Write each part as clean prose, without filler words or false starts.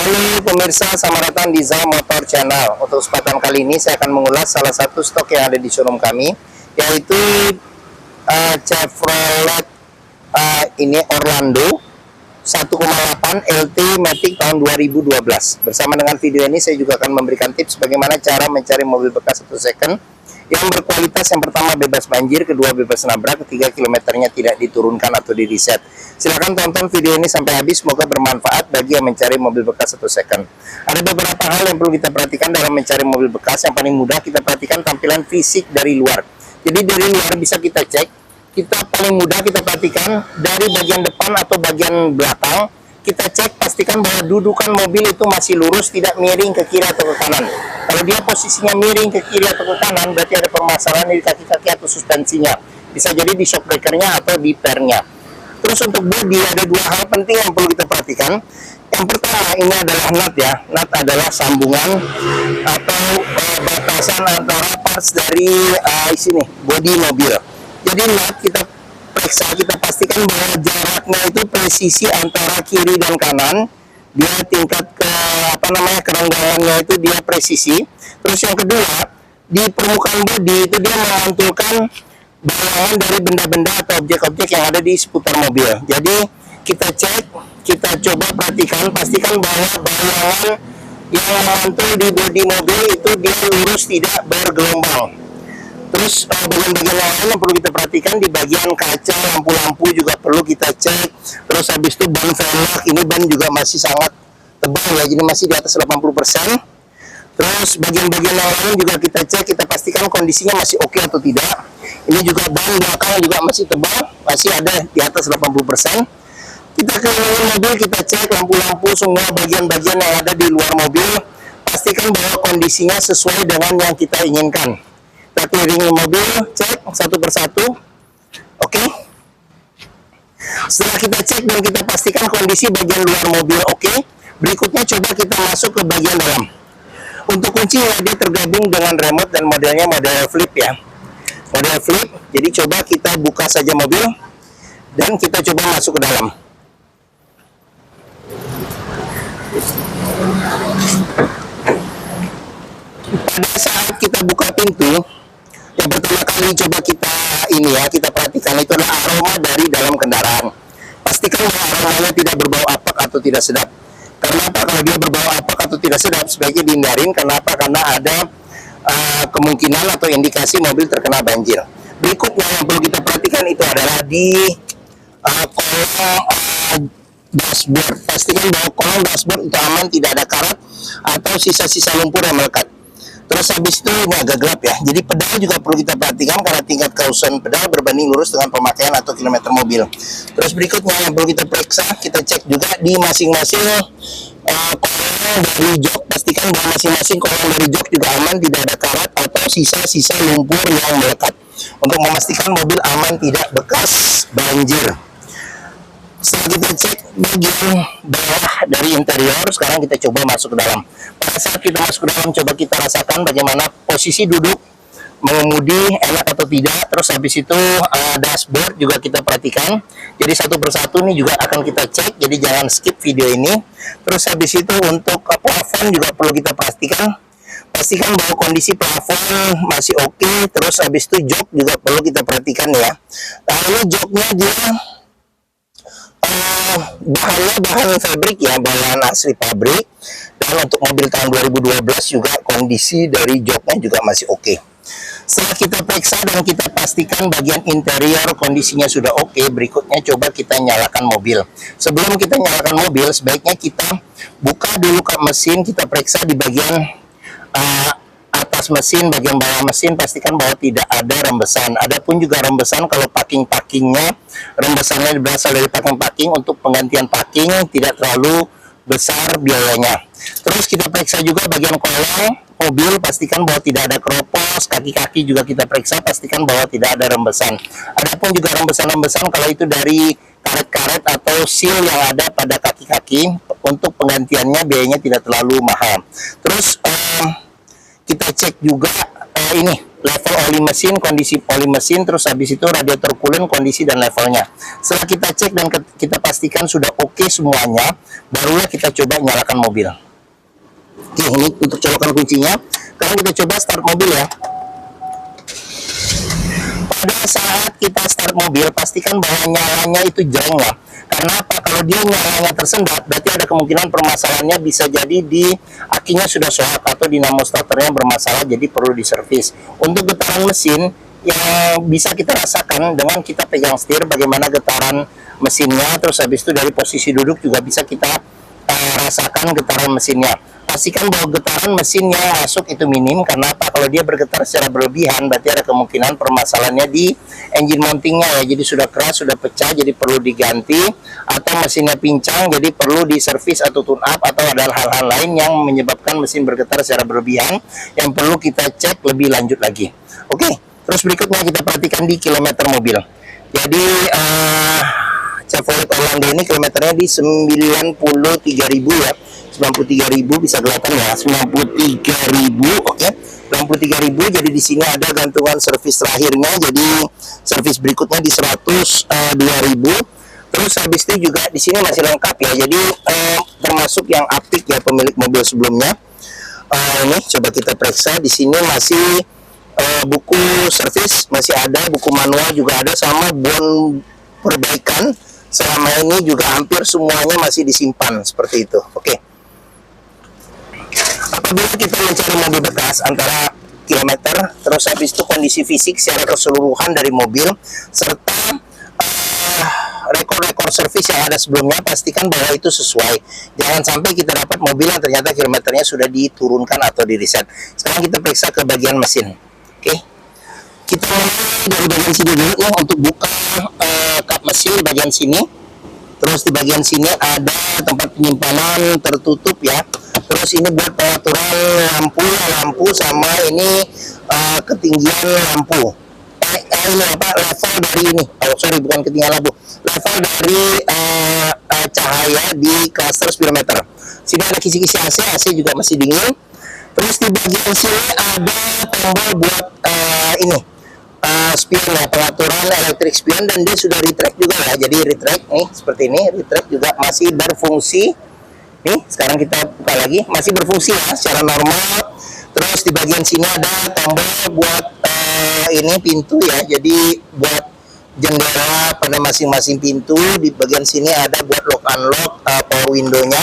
Halo pemirsa, selamat datang di Zai Motor Channel. Untuk kesempatan kali ini saya akan mengulas salah satu stok yang ada di showroom kami, yaitu Chevrolet ini Orlando 1,8 LT Matic tahun 2012. Bersama dengan video ini saya juga akan memberikan tips bagaimana cara mencari mobil bekas atau second yang berkualitas. Yang pertama bebas banjir, kedua bebas nabrak, ketiga kilometernya tidak diturunkan atau di reset. Silahkan tonton video ini sampai habis, semoga bermanfaat bagi yang mencari mobil bekas atau second. Ada beberapa hal yang perlu kita perhatikan dalam mencari mobil bekas. Yang paling mudah kita perhatikan tampilan fisik dari luar. Jadi dari luar bisa kita cek, kita paling mudah kita perhatikan dari bagian depan atau bagian belakang. Kita cek, pastikan bahwa dudukan mobil itu masih lurus, tidak miring ke kiri atau ke kanan. Kalau dia posisinya miring ke kiri atau ke kanan, berarti ada permasalahan di kaki-kaki atau suspensinya. Bisa jadi di shock breakernya atau di pernya. Terus untuk bodi ada dua hal penting yang perlu kita perhatikan. Yang pertama ini adalah nut ya. Nut adalah sambungan atau batasan antara parts dari sini bodi mobil. Jadi nut kita periksa, kita pastikan bahwa jaraknya itu presisi antara kiri dan kanan. Dia tingkat ke kerenggangannya itu dia presisi. Terus yang kedua, di permukaan bodi itu dia memantulkan bayangan dari benda-benda atau objek-objek yang ada di seputar mobil. Jadi kita cek, kita coba perhatikan, pastikan bahwa bayangan yang memantul di bodi mobil itu dia lurus, tidak bergelombang. Terus bagian-bagian lain yang perlu kita perhatikan di bagian kaca, lampu-lampu juga perlu kita cek. Terus habis itu ban velg, ini ban juga masih sangat tebal ya, jadi masih di atas 80%. Terus bagian-bagian lain juga kita cek, kita pastikan kondisinya masih oke atau tidak. Ini juga ban belakang juga masih tebal, masih ada di atas 80%. Kita ke mobil, kita cek lampu-lampu, semua bagian-bagian yang ada di luar mobil. Pastikan bahwa kondisinya sesuai dengan yang kita inginkan. Kita kelilingi mobil, cek satu persatu. Oke. Setelah kita cek dan kita pastikan kondisi bagian luar mobil oke, berikutnya coba kita masuk ke bagian dalam. Untuk kunci ya, dia tergabung dengan remote dan modelnya model flip ya. Model flip, jadi coba kita buka saja mobil dan kita coba masuk ke dalam. Pada saat kita buka pintu, yang pertama kali coba kita kita perhatikan itu adalah aroma dari dalam kendaraan. Pastikan bahwa aromanya tidak berbau apek atau tidak sedap. Kenapa? Kalau dia berbau apek atau tidak sedap, sebaiknya dihindarin. Kenapa? Karena ada kemungkinan atau indikasi mobil terkena banjir. Berikutnya yang perlu kita perhatikan itu adalah di kolong dashboard. Pastikan bahwa kolong dashboard itu aman, tidak ada karat atau sisa-sisa lumpur yang melekat. Terus habis itu ini agak gelap ya, jadi pedal juga perlu kita perhatikan karena tingkat kausan pedal berbanding lurus dengan pemakaian atau kilometer mobil. Terus berikutnya yang perlu kita periksa, kita cek juga di masing-masing kolong dari jok. Pastikan bahwa masing-masing kolong dari jok juga aman, tidak ada karat atau sisa-sisa lumpur yang melekat, untuk memastikan mobil aman, tidak bekas banjir. Setelah kita cek bagian bawah dari interior, sekarang kita coba masuk ke dalam. Pada saat kita masuk ke dalam, coba kita rasakan bagaimana posisi duduk mengemudi, enak atau tidak. Terus habis itu dashboard juga kita perhatikan. Jadi satu persatu ini juga akan kita cek, jadi jangan skip video ini. Terus habis itu untuk plafon juga perlu kita pastikan. Pastikan bahwa kondisi plafon masih oke. Terus habis itu jok juga perlu kita perhatikan ya. Lalu joknya dia bahannya bahan fabrik ya, bahan asli pabrik. Dan untuk mobil tahun 2012 juga kondisi dari joknya juga masih oke. Setelah kita periksa dan kita pastikan bagian interior kondisinya sudah oke, berikutnya coba kita nyalakan mobil. Sebelum kita nyalakan mobil, sebaiknya kita buka dulu kap mesin, kita periksa di bagian atas mesin, bagian bawah mesin, pastikan bahwa tidak ada rembesan. Adapun juga rembesan, kalau packing-packingnya, rembesannya berasal dari packing-packing, untuk penggantian packing tidak terlalu besar biayanya. Terus kita periksa juga bagian kolong mobil, pastikan bahwa tidak ada keropos, kaki-kaki juga kita periksa, pastikan bahwa tidak ada rembesan. Adapun juga rembesan-rembesan, kalau itu dari karet-karet atau seal yang ada pada kaki-kaki, untuk penggantiannya biayanya tidak terlalu mahal. Terus kita cek juga ini level oli mesin, kondisi oli mesin, terus habis itu radiator coolant, kondisi dan levelnya. Setelah kita cek dan kita pastikan sudah oke semuanya, barulah kita coba nyalakan mobil. Oke, ini untuk colokan kuncinya. Sekarang kita coba start mobil ya. Pada saat kita start mobil, pastikan bahwa nyalanya itu jreng ya. Karena apa? Kalau dia nyalanya tersendat, berarti ada kemungkinan permasalahannya bisa jadi di akinya sudah soak atau dinamo starternya bermasalah, jadi perlu diservis. Untuk getaran mesin yang bisa kita rasakan dengan kita pegang setir, bagaimana getaran mesinnya, terus habis itu dari posisi duduk juga bisa kita rasakan getaran mesinnya. Pastikan bahwa getaran mesin yang masuk itu minim, karena apa? Kalau dia bergetar secara berlebihan, berarti ada kemungkinan permasalahannya di engine mountingnya ya, jadi sudah keras, sudah pecah, jadi perlu diganti, atau mesinnya pincang, jadi perlu diservis atau tune up, atau ada hal-hal lain yang menyebabkan mesin bergetar secara berlebihan yang perlu kita cek lebih lanjut lagi. Oke, terus berikutnya kita perhatikan di kilometer mobil. Jadi Chevrolet Orlando ini kilometernya di 93.000 ya. 93.000 bisa kelihatan ya, 93.000. Oke, 93.000. Jadi di sini ada gantungan servis terakhirnya, jadi servis berikutnya di 102.000. Terus habis itu juga di sini masih lengkap ya, jadi termasuk yang apik ya pemilik mobil sebelumnya. Ini coba kita periksa, di sini masih buku servis masih ada, buku manual juga ada, sama bon perbaikan selama ini juga hampir semuanya masih disimpan seperti itu. Oke. Apabila kita mencari mobil bekas, antara kilometer, terus habis itu kondisi fisik secara keseluruhan dari mobil, serta rekor-rekor servis yang ada sebelumnya, pastikan bahwa itu sesuai. Jangan sampai kita dapat mobil yang ternyata kilometernya sudah diturunkan atau di reset. Sekarang kita periksa ke bagian mesin. Oke. Kita mulai dari bagian sini dulu ya, untuk buka kap mesin di bagian sini. Terus di bagian sini ada tempat penyimpanan tertutup ya. Terus ini buat pengaturan lampu sama ini ketinggian lampu. Ini apa, level dari ini. Oh sorry, bukan ketinggian lampu. Level dari cahaya di cluster speedometer. Sini ada kisi-kisi AC, AC juga masih dingin. Terus di bagian sini ada tombol buat ini spion ya, pengaturan elektrik spion, dan dia sudah retract juga ya. Jadi retract nih seperti ini, retract juga masih berfungsi. Nih sekarang kita buka lagi, masih berfungsi ya secara normal. Terus di bagian sini ada tombol buat ini pintu ya, jadi buat jendela pada masing-masing pintu. Di bagian sini ada buat lock unlock power window-nya.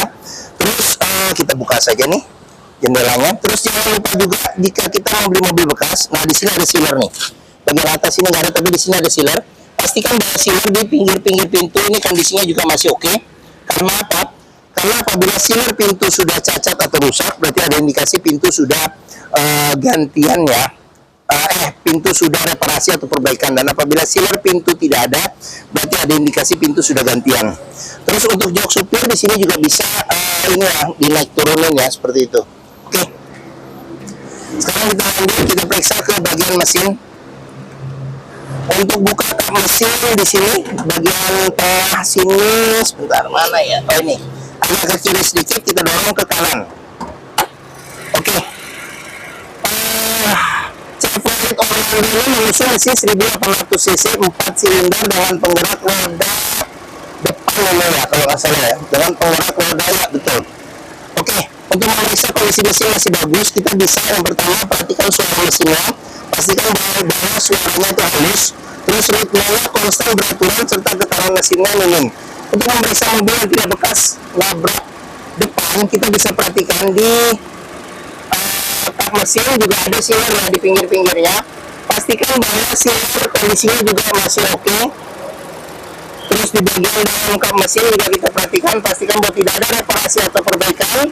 Terus kita buka saja nih jendelanya. Terus jangan lupa juga jika kita mau beli mobil bekas, nah di sini ada sealer nih. Bagian atas ini nggak ada, tapi di sini ada sealer. Pastikan bahwa sealer di pinggir-pinggir pintu ini kondisinya juga masih oke. Karena apa? Karena apabila sealer pintu sudah cacat atau rusak, berarti ada indikasi pintu sudah gantian ya. Pintu sudah reparasi atau perbaikan. Dan apabila sealer pintu tidak ada, berarti ada indikasi pintu sudah gantian. Terus untuk jok supir di sini juga bisa ini ya, dinaik turunin ya, seperti itu. Oke. Sekarang kita lanjut, kita periksa ke bagian mesin. Untuk buka kap mesin di sini bagian tengah sini, sebentar mana ya? Oh ini, agak ke kiri sedikit, kita dorong ke kanan. Oke. Chevrolet Orlando ini mengusung mesin 1800 cc 4 silinder dengan penggerak roda depan ya, kalau nggak salah ya, dengan penggerak roda ya, betul. Oke, untuk memeriksa kondisi mesin masih bagus, kita bisa yang pertama perhatikan suara mesinnya. Pastikan bahwa suaranya itu halus, terus ritmenya konstan beraturan, serta getaran mesinnya minim. Untuk memeriksa mobil yang tidak bekas nabrak depan, kita bisa perhatikan di kap mesin juga ada sealer ya di pinggir-pinggirnya. Pastikan bahwa sealer kondisinya juga masih oke. Terus di bagian dalam kap mesin juga kita perhatikan, pastikan bahwa tidak ada reparasi atau perbaikan.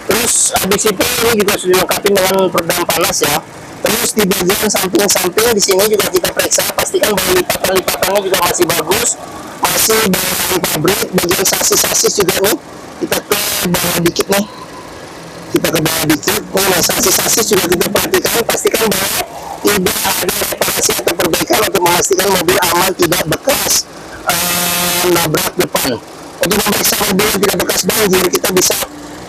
Terus habis itu ini juga sudah dilengkapi dengan peredam panas ya. Terus di bagian samping-samping di sini juga kita periksa, pastikan bahwa lipatan-lipatannya juga masih bagus, masih bahan pabrik. Bagian sasis-sasis juga nih, kita ke bawah dikit nih, kita ke bawah dikit. Nah, sasis-sasis juga kita perhatikan, pastikan bahwa tidak ada reparasi atau perbaikan untuk memastikan mobil aman tidak bekas nabrak depan. Untuk memeriksa mobil yang tidak bekas banjir, kita bisa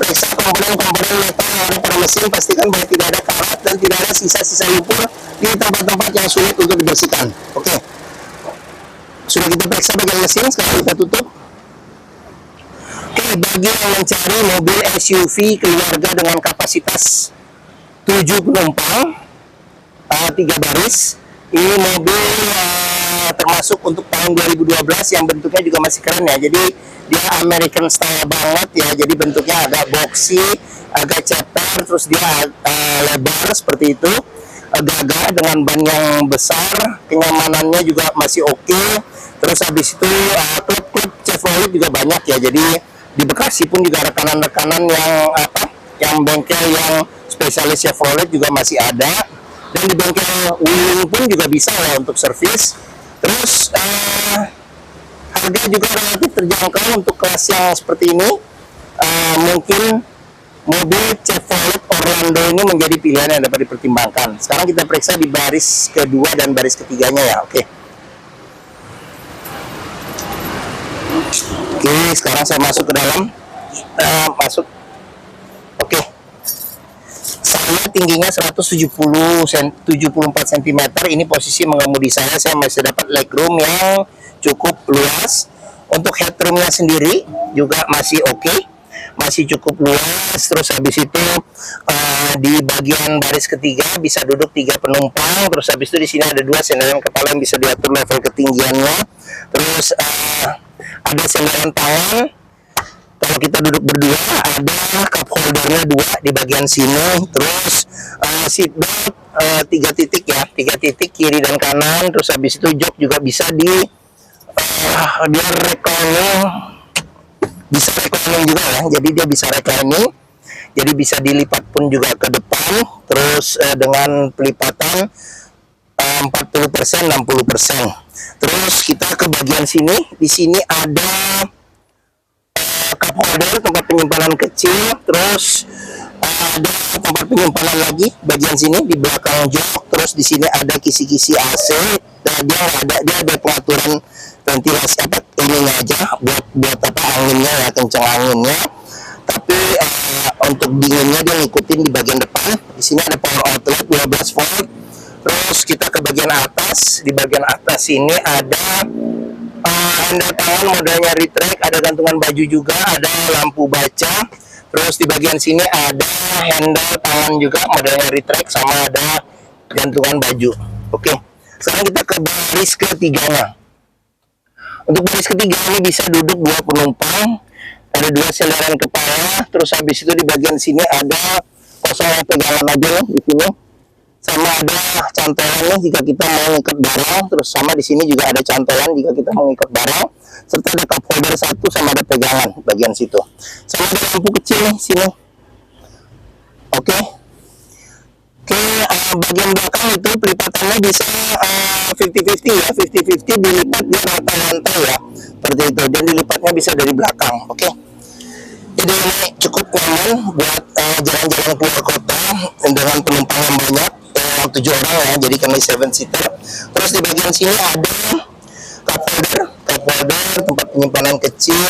periksa komponen-komponen metal yang ada pada mesin, pastikan bahwa tidak ada karat dan tidak ada sisa-sisa lumpur di tempat-tempat yang sulit untuk dibersihkan. Oke, sudah kita periksa bagian mesin, sekarang kita tutup. Oke, bagi yang mencari mobil SUV keluarga dengan kapasitas 7 penumpang, 3 baris, ini mobil termasuk untuk tahun 2012 yang bentuknya juga masih keren ya. Jadi dia American style banget ya. Jadi bentuknya agak boxy, agak ceper, terus dia lebar seperti itu, gagah dengan ban yang besar, kenyamanannya juga masih oke. Terus habis itu klub-klub Chevrolet juga banyak ya. Jadi di Bekasi pun juga rekanan-rekanan yang bengkel yang spesialis Chevrolet juga masih ada. Dan di bengkel Wuling pun juga bisa ya untuk servis. Terus harga juga relatif terjangkau untuk kelas yang seperti ini. Mungkin mobil Chevrolet Orlando ini menjadi pilihan yang dapat dipertimbangkan. Sekarang kita periksa di baris kedua dan baris ketiganya ya. Oke, sekarang saya masuk ke dalam. Masuk. Oke, saya tingginya 174 cm. Ini posisi mengemudi saya masih dapat legroom yang cukup luas. Untuk headroomnya sendiri juga masih oke, masih cukup luas. Terus habis itu di bagian baris ketiga bisa duduk 3 penumpang. Terus habis itu di sini ada 2 sandaran kepala yang bisa diatur level ketinggiannya. Terus ada sandaran tangan. Kalau kita duduk berdua, ada cup holdernya 2 di bagian sini. Terus seat belt 3 titik ya, 3 titik kiri dan kanan. Terus habis itu jok juga bisa dia reclining, bisa reclining juga ya. Jadi dia bisa reclining, jadi bisa dilipat pun juga ke depan. Terus dengan pelipatan 40%, 60%. Terus kita ke bagian sini. Di sini ada cup holder, tempat penyimpanan kecil. Terus ada tempat penyimpanan lagi bagian sini di belakang jok. Terus di sini ada kisi-kisi AC. Dia ada pengaturan ventilasi ininya aja buat anginnya ya, kencang anginnya. Tapi untuk dinginnya dia ngikutin di bagian depan. Di sini ada power outlet 12 volt. Terus kita ke bagian atas. Di bagian atas ini ada handle tangan modelnya retract, ada gantungan baju juga, ada lampu baca. Terus di bagian sini ada handle tangan juga modelnya retract, sama ada gantungan baju. Oke, sekarang kita ke baris ketiganya. Untuk baris ketiga ini bisa duduk 2 penumpang, ada 2 sandaran kepala. Terus habis itu di bagian sini ada kosong pegangan aja di sini, sama ada cantolannya jika kita mau ngikat barang. Terus sama di sini juga ada cantolan jika kita mau ngikat barang, serta ada cup holder 1 sama ada pegangan bagian situ, sama ada lampu kecil nih sini. Oke, bagian belakang itu pelipatannya bisa 50-50 ya, 50-50 dilipat di rantai-rantai ya, seperti itu, dan dilipatnya bisa dari belakang. Oke, jadi ini cukup nyaman buat jalan-jalan keluar kota dengan penumpang yang banyak, 7 orang ya, jadi kami 7 seater. Terus di bagian sini ada cup holder, tempat penyimpanan kecil.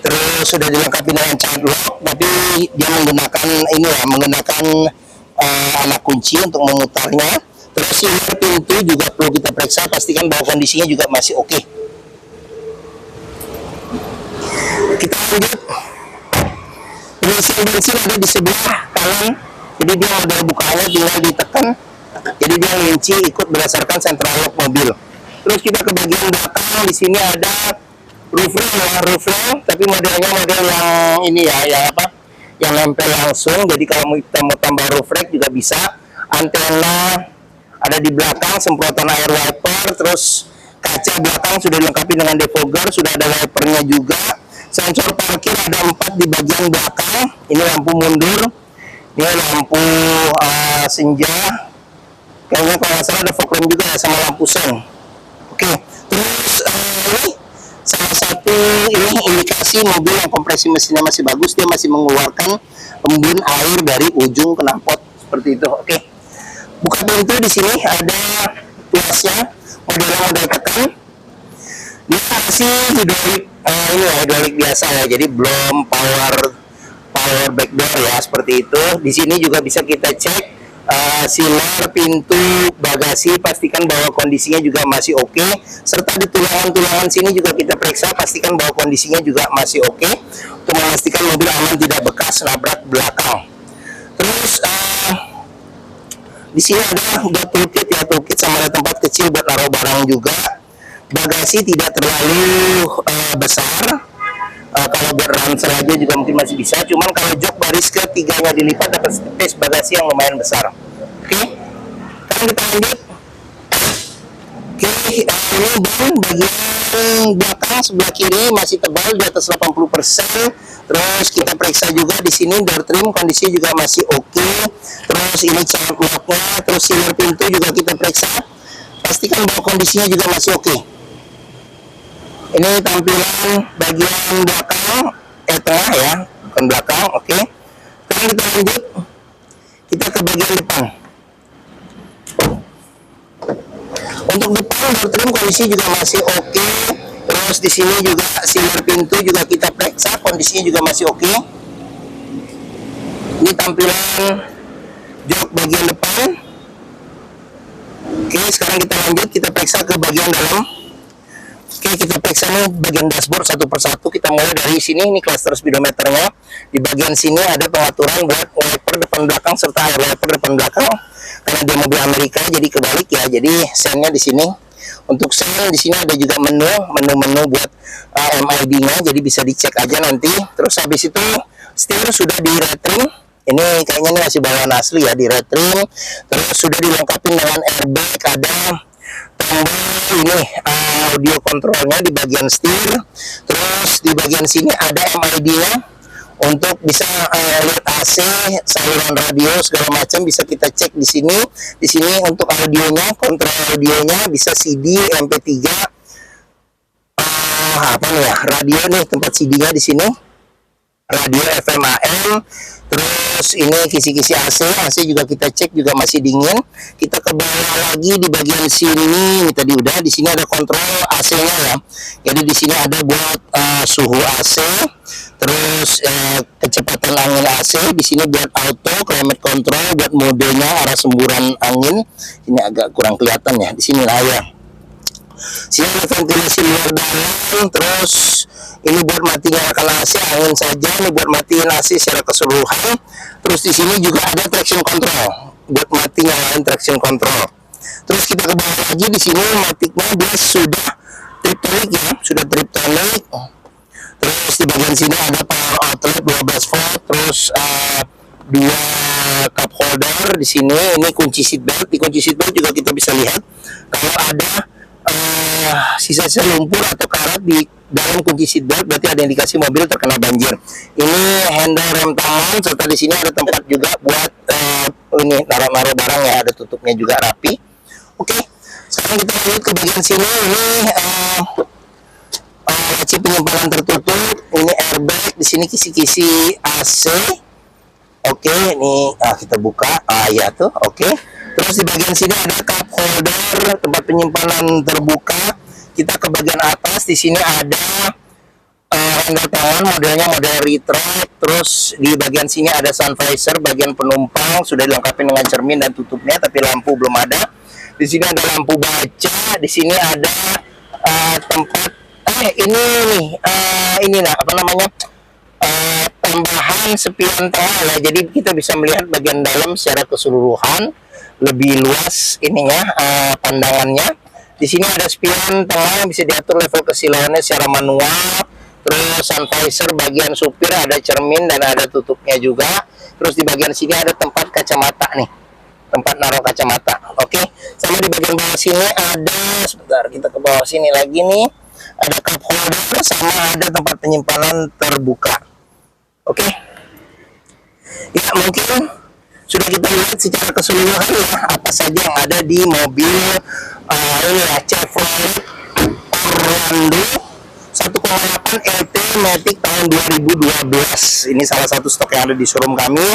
Terus sudah dilengkapi dengan child lock, tapi dia menggunakan ini ya, menggunakan anak kunci untuk memutarnya. Terus silver pintu juga perlu kita periksa, pastikan bahwa kondisinya juga masih oke. Kita lanjut. Mesin bensin ada di sebelah kanan, jadi dia model bukanya tinggal ditekan, jadi dia ngunci ikut berdasarkan central lock mobil. Terus kita ke bagian belakang, di sini ada roof rail, tapi modelnya model yang ini ya, yang nempel langsung. Jadi kalau kita mau tambah roof rack juga bisa. Antena ada di belakang, semprotan air wiper. Terus kaca belakang sudah dilengkapi dengan defogger, sudah ada wipernya juga. Sensor parkir ada 4 di bagian belakang. Ini lampu mundur, ini lampu senja. Kayaknya kalau nggak salah ada fog lamp juga ya, sama lampu sen. Oke, terus ini salah satu indikasi mobil yang kompresi mesinnya masih bagus, dia masih mengeluarkan embun air dari ujung knalpot seperti itu. Oke, buka pintu. Di sini ada tuasnya, model tekan. Dia masih hidrolik, hidrolik biasa ya, jadi belum power backdoor ya, seperti itu. Di sini juga bisa kita cek silar pintu bagasi, pastikan bahwa kondisinya juga masih oke, serta di tulangan-tulangan sini juga kita periksa, pastikan bahwa kondisinya juga masih oke, untuk memastikan mobil aman tidak bekas nabrak belakang. Terus di sini ada buat toolkit ya, toolkit sama ada tempat kecil buat naruh barang juga. Bagasi tidak terlalu besar. Kalau buat ransel aja juga mungkin masih bisa, cuman kalau jok baris ketiganya dilipat dapat space bagasi yang lumayan besar. Oke, sekarang kita lanjut. Oke, ini ban bagian belakang sebelah kiri masih tebal di atas 80%. Terus kita periksa juga di sini door trim kondisi juga masih oke. Terus ini child lock-nya, terus silar pintu juga kita periksa, pastikan bahwa kondisinya juga masih oke. Ini tampilan bagian belakang, tengah ya, bukan belakang. Oke. Sekarang kita lanjut, kita ke bagian depan. Untuk depan door trim kondisi juga masih oke. Terus di sini juga silar pintu juga kita periksa, kondisinya juga masih oke. Ini tampilan jok bagian depan. Oke, sekarang kita lanjut, kita periksa ke bagian dalam. Oke, kita periksa nih bagian dashboard satu persatu. Kita mulai dari sini, ini cluster speedometernya. Di bagian sini ada pengaturan buat wiper depan belakang serta air wiper depan belakang. Karena dia mobil Amerika jadi kebalik ya. Jadi sennya di sini. Untuk sen di sini ada juga menu buat MID-nya, jadi bisa dicek aja nanti. Terus habis itu setir sudah di retrim. Ini kayaknya ini masih bawaan asli ya, di retrim. Terus sudah dilengkapi dengan airbag, ada tombol ini audio kontrolnya di bagian setir. Terus di bagian sini ada MID-nya untuk bisa lihat AC, saluran radio segala macam bisa kita cek di sini. Di sini untuk audionya, kontrol audionya bisa CD, MP3, apa nih ya, radio nih tempat CD-nya di sini. Radio FM AM. Terus ini kisi-kisi AC juga kita cek juga masih dingin. Kita ke bawah lagi di bagian sini, ini tadi udah, di sini ada kontrol AC-nya ya. Jadi di sini ada buat suhu AC, terus kecepatan angin AC, di sini buat auto, climate control, buat modenya arah semburan angin. Ini agak kurang kelihatan ya, di sini lah ya. Sini ada ventilasi luar dalam, terus ini buat mati nyalakan AC angin saja, ini buat matiin AC secara keseluruhan. Terus di sini juga ada traction control buat mati nyalain traction control. Terus kita ke bawah lagi, di sini matiknya dia sudah triptonic ya, sudah triptonic. Terus di bagian sini ada power outlet 12 volt, terus dua cup holder di sini. Ini kunci seatbelt, di kunci seatbelt juga kita bisa lihat kalau ada sisa-sisa lumpur atau karat di dalam kunci seatbelt, berarti ada indikasi mobil terkena banjir. Ini handle rem tangan, serta di sini ada tempat juga buat ini naruh-naruh barang ya, ada tutupnya juga rapi. Oke, sekarang kita lanjut ke bagian sini. Ini laci penyimpanan tertutup, ini airbag, di sini kisi-kisi AC. Oke, ini kita buka, ya tuh, oke. Terus di bagian sini ada cup holder, tempat penyimpanan terbuka. Kita ke bagian atas, di sini ada handle tangan, modelnya model retract. Terus di bagian sini ada sun visor, bagian penumpang sudah dilengkapi dengan cermin dan tutupnya, tapi lampu belum ada. Di sini ada lampu baca, di sini ada tempat ini nih, ini lah apa namanya, tambahan spion tengah ya. Jadi kita bisa melihat bagian dalam secara keseluruhan, lebih luas ininya pandangannya. Di sini ada spion tengah yang bisa diatur level kesilauannya secara manual. Terus sun visor bagian supir ada cermin dan ada tutupnya juga. Terus di bagian sini ada tempat kacamata nih, tempat naruh kacamata. Oke, sama di bagian bawah sini ada, sebentar kita ke bawah sini lagi nih, ada cup holder sama ada tempat penyimpanan terbuka. Oke, ya mungkin sudah kita lihat secara keseluruhan ya apa saja yang ada di mobil ini ya, Chevrolet Orlando 1,8 LT Matic tahun 2012. Ini salah satu stok yang ada di showroom kami.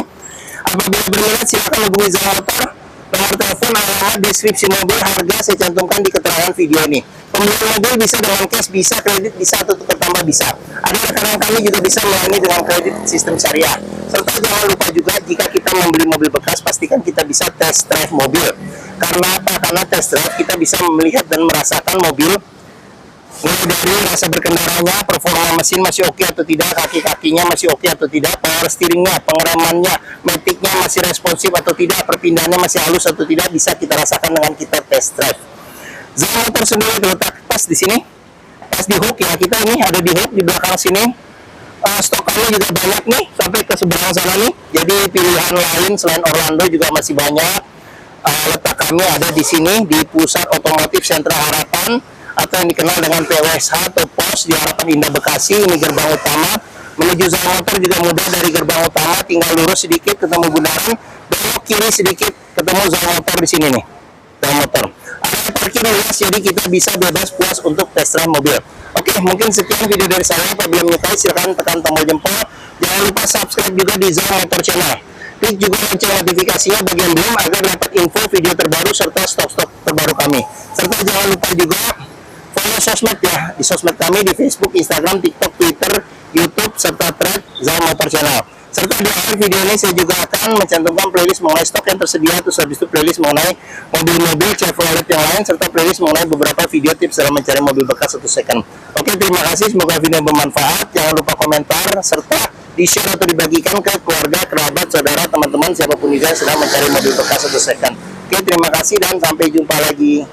Apabila berminat silakan hubungi Zang Motor. Nomor telepon, alamat, deskripsi mobil, harga saya cantumkan di keterangan video ini. Pembelian mobil bisa dengan cash, bisa kredit, bisa atau tukar tambah bisa. Ada rekan kami juga bisa melayani dengan kredit sistem syariah. Serta jangan lupa juga jika kita membeli mobil bekas, pastikan kita bisa test drive mobil. Karena apa? Karena test drive kita bisa melihat dan merasakan mobil, mulai dari rasa berkendaranya, performa mesin masih oke atau tidak, kaki-kakinya masih oke atau tidak, power steeringnya, pengeremannya, maticnya masih responsif atau tidak, perpindahannya masih halus atau tidak, bisa kita rasakan dengan kita test drive. Zam Motor sendiri terletak pas di sini, pas di hook ya, kita ini ada di hook di belakang sini. Stokannya juga banyak nih sampai ke seberang sana nih, jadi pilihan lain selain Orlando juga masih banyak. Letak kami ada di sini di Pusat Otomotif Sentra Harapan, atau yang dikenal dengan PWSH atau POS di Harapan Indah Bekasi. Ini gerbang utama. Menuju Zam Motor juga mudah, dari gerbang utama tinggal lurus sedikit ketemu bundaran, belok kiri sedikit ketemu Zam Motor di sini nih. Zam Motor. Ada parkir luas, jadi kita bisa bebas puas untuk test drive mobil. Oke, mungkin sekian video dari saya. Apabila menyukai silahkan tekan tombol jempol. Jangan lupa subscribe juga di Zam Motor Channel. Klik juga lonceng notifikasinya bagi yang belum, agar dapat info video terbaru serta stok-stok terbaru kami. Serta jangan lupa juga follow sosmed ya, di sosmed kami di Facebook, Instagram, TikTok, Twitter, YouTube, serta Thread Zam Motor Channel. Serta di akhir video ini saya juga akan mencantumkan playlist mengenai stok yang tersedia, terus habis itu playlist mengenai mobil-mobil Chevrolet yang lain, serta playlist mengenai beberapa video tips dalam mencari mobil bekas atau second. Oke, terima kasih, semoga video bermanfaat. Jangan lupa komentar serta di-share atau dibagikan ke keluarga, kerabat, saudara, teman-teman, siapapun juga yang sedang mencari mobil bekas atau second. Oke, terima kasih dan sampai jumpa lagi.